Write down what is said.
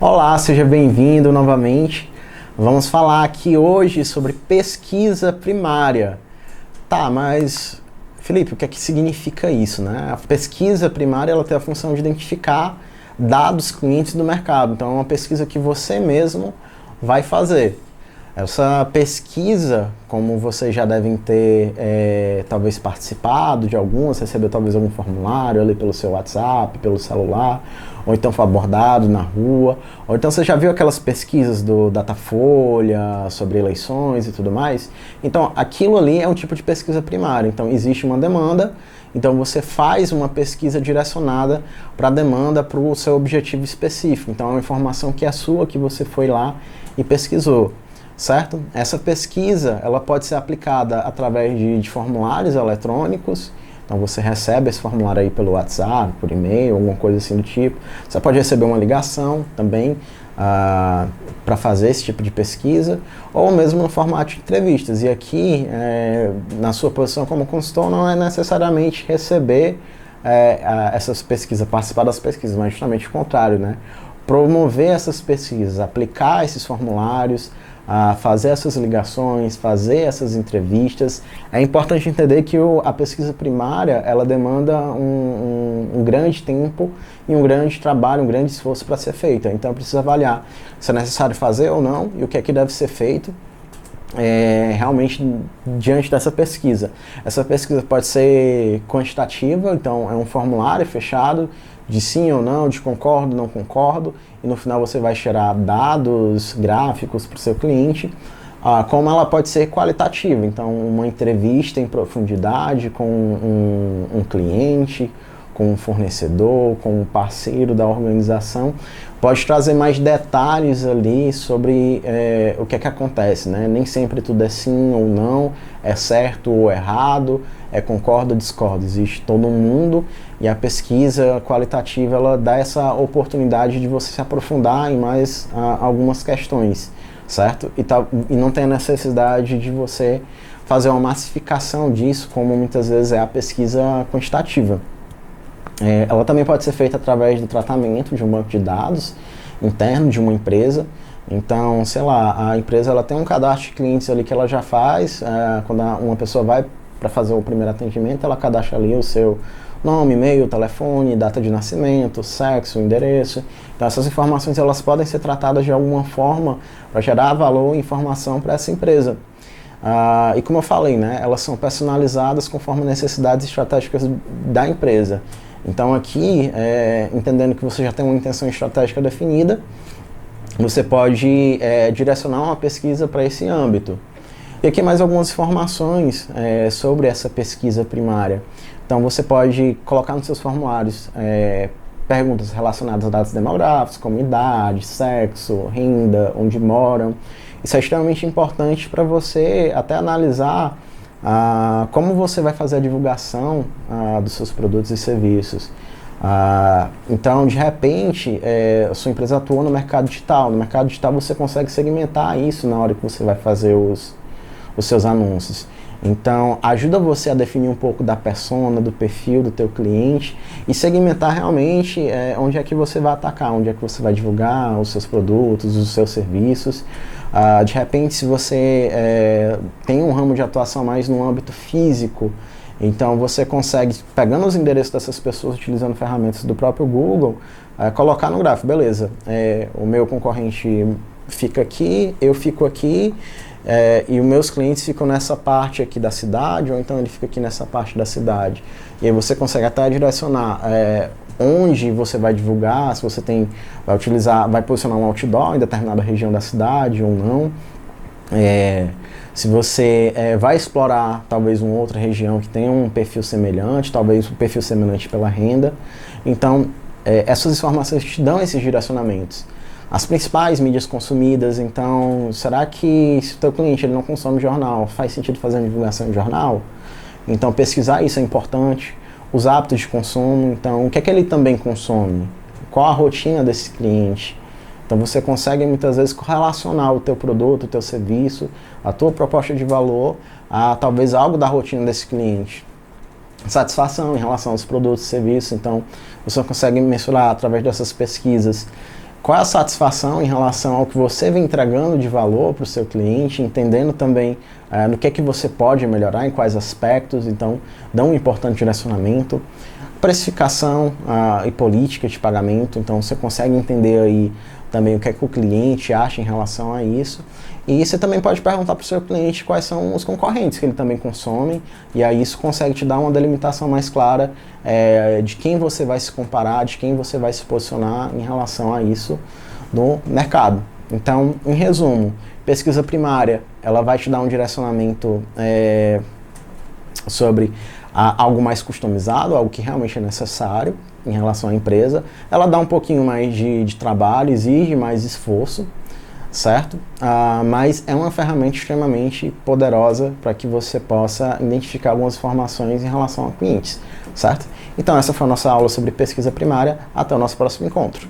Olá, seja bem-vindo novamente. Vamos falar aqui hoje sobre pesquisa primária. Tá, mas Felipe, o que é que significa isso, né? A pesquisa primária ela tem a função de identificar dados clientes do mercado. Então é uma pesquisa que você mesmo vai fazer. Essa pesquisa, como vocês já devem ter talvez participado de algumas, recebeu talvez algum formulário ali pelo seu WhatsApp, pelo celular, ou então foi abordado na rua, ou então você já viu aquelas pesquisas do Datafolha sobre eleições e tudo mais. Então aquilo ali é um tipo de pesquisa primária. Então existe uma demanda, então você faz uma pesquisa direcionada para a demanda, para o seu objetivo específico. Então é uma informação que é sua, que você foi lá e pesquisou. Certo? Essa pesquisa ela pode ser aplicada através de formulários eletrônicos. Então você recebe esse formulário aí pelo WhatsApp, por e-mail, alguma coisa assim do tipo. Você pode receber uma ligação também para fazer esse tipo de pesquisa, ou mesmo no formato de entrevistas. E aqui, na sua posição como consultor, não é necessariamente receber essas pesquisas, participar das pesquisas, mas justamente o contrário, né? Promover essas pesquisas, aplicar esses formulários, fazer essas ligações, fazer essas entrevistas. É importante entender que a pesquisa primária ela demanda um grande tempo e um grande trabalho, um grande esforço para ser feita. Então precisa avaliar se é necessário fazer ou não e o que é que deve ser feito realmente diante dessa pesquisa. Essa pesquisa pode ser quantitativa, então é um formulário fechado de sim ou não, de concordo, não concordo, e no final você vai gerar dados, gráficos para o seu cliente. Como ela pode ser qualitativa, então uma entrevista em profundidade com um cliente, com um fornecedor, com um parceiro da organização, pode trazer mais detalhes ali sobre o que é que acontece, né? Nem sempre tudo é sim ou não, é certo ou errado, concordo ou discordo. Existe todo um mundo e a pesquisa qualitativa ela dá essa oportunidade de você se aprofundar em mais algumas questões, certo? E não tem a necessidade de você fazer uma massificação disso, como muitas vezes é a pesquisa quantitativa. Ela também pode ser feita através do tratamento de um banco de dados interno de uma empresa. Então, sei lá, a empresa ela tem um cadastro de clientes ali que ela já faz. Quando uma pessoa vai para fazer o primeiro atendimento, ela cadastra ali o seu nome, e-mail, telefone, data de nascimento, sexo, endereço. Então, essas informações elas podem ser tratadas de alguma forma para gerar valor e informação para essa empresa. E como eu falei, né, elas são personalizadas conforme necessidades estratégicas da empresa. Então aqui, entendendo que você já tem uma intenção estratégica definida, você pode direcionar uma pesquisa para esse âmbito. E aqui mais algumas informações sobre essa pesquisa primária. Então você pode colocar nos seus formulários perguntas relacionadas a dados demográficos, como idade, sexo, renda, onde moram. Isso é extremamente importante para você até analisar como você vai fazer a divulgação dos seus produtos e serviços. Então, de repente, a sua empresa atua no mercado digital. No mercado digital você consegue segmentar isso na hora que você vai fazer os seus anúncios. Então, ajuda você a definir um pouco da persona, do perfil do teu cliente e segmentar realmente onde é que você vai atacar, onde é que você vai divulgar os seus produtos, os seus serviços. De repente, se você tem um ramo de atuação mais no âmbito físico, então você consegue, pegando os endereços dessas pessoas, utilizando ferramentas do próprio Google, colocar no gráfico, beleza, o meu concorrente fica aqui, eu fico aqui, e os meus clientes ficam nessa parte aqui da cidade, ou então ele fica aqui nessa parte da cidade. E aí você consegue até direcionar onde você vai divulgar, se você vai posicionar um outdoor em determinada região da cidade ou não. Se você vai explorar talvez uma outra região que tenha um perfil semelhante, talvez um perfil semelhante pela renda. Então, essas informações te dão esses direcionamentos. As principais mídias consumidas, então, será que se o teu cliente ele não consome jornal, faz sentido fazer uma divulgação em jornal? Então, pesquisar isso é importante. Os hábitos de consumo, então, o que é que ele também consome? Qual a rotina desse cliente? Então, você consegue muitas vezes correlacionar o teu produto, o teu serviço, a tua proposta de valor a talvez algo da rotina desse cliente. Satisfação em relação aos produtos e serviços, então, você consegue mensurar através dessas pesquisas. qual é a satisfação em relação ao que você vem entregando de valor para o seu cliente, entendendo também no que você pode melhorar, em quais aspectos, então dá um importante direcionamento. Precificação e política de pagamento, então você consegue entender aí também o que é que o cliente acha em relação a isso. E você também pode perguntar para o seu cliente quais são os concorrentes que ele também consome, e aí isso consegue te dar uma delimitação mais clara de quem você vai se comparar, de quem você vai se posicionar em relação a isso no mercado. Então, em resumo, pesquisa primária, ela vai te dar um direcionamento sobre algo mais customizado, algo que realmente é necessário em relação à empresa. Ela dá um pouquinho mais de trabalho, exige mais esforço, certo? Mas é uma ferramenta extremamente poderosa para que você possa identificar algumas informações em relação a clientes, certo? Então essa foi a nossa aula sobre pesquisa primária. Até o nosso próximo encontro.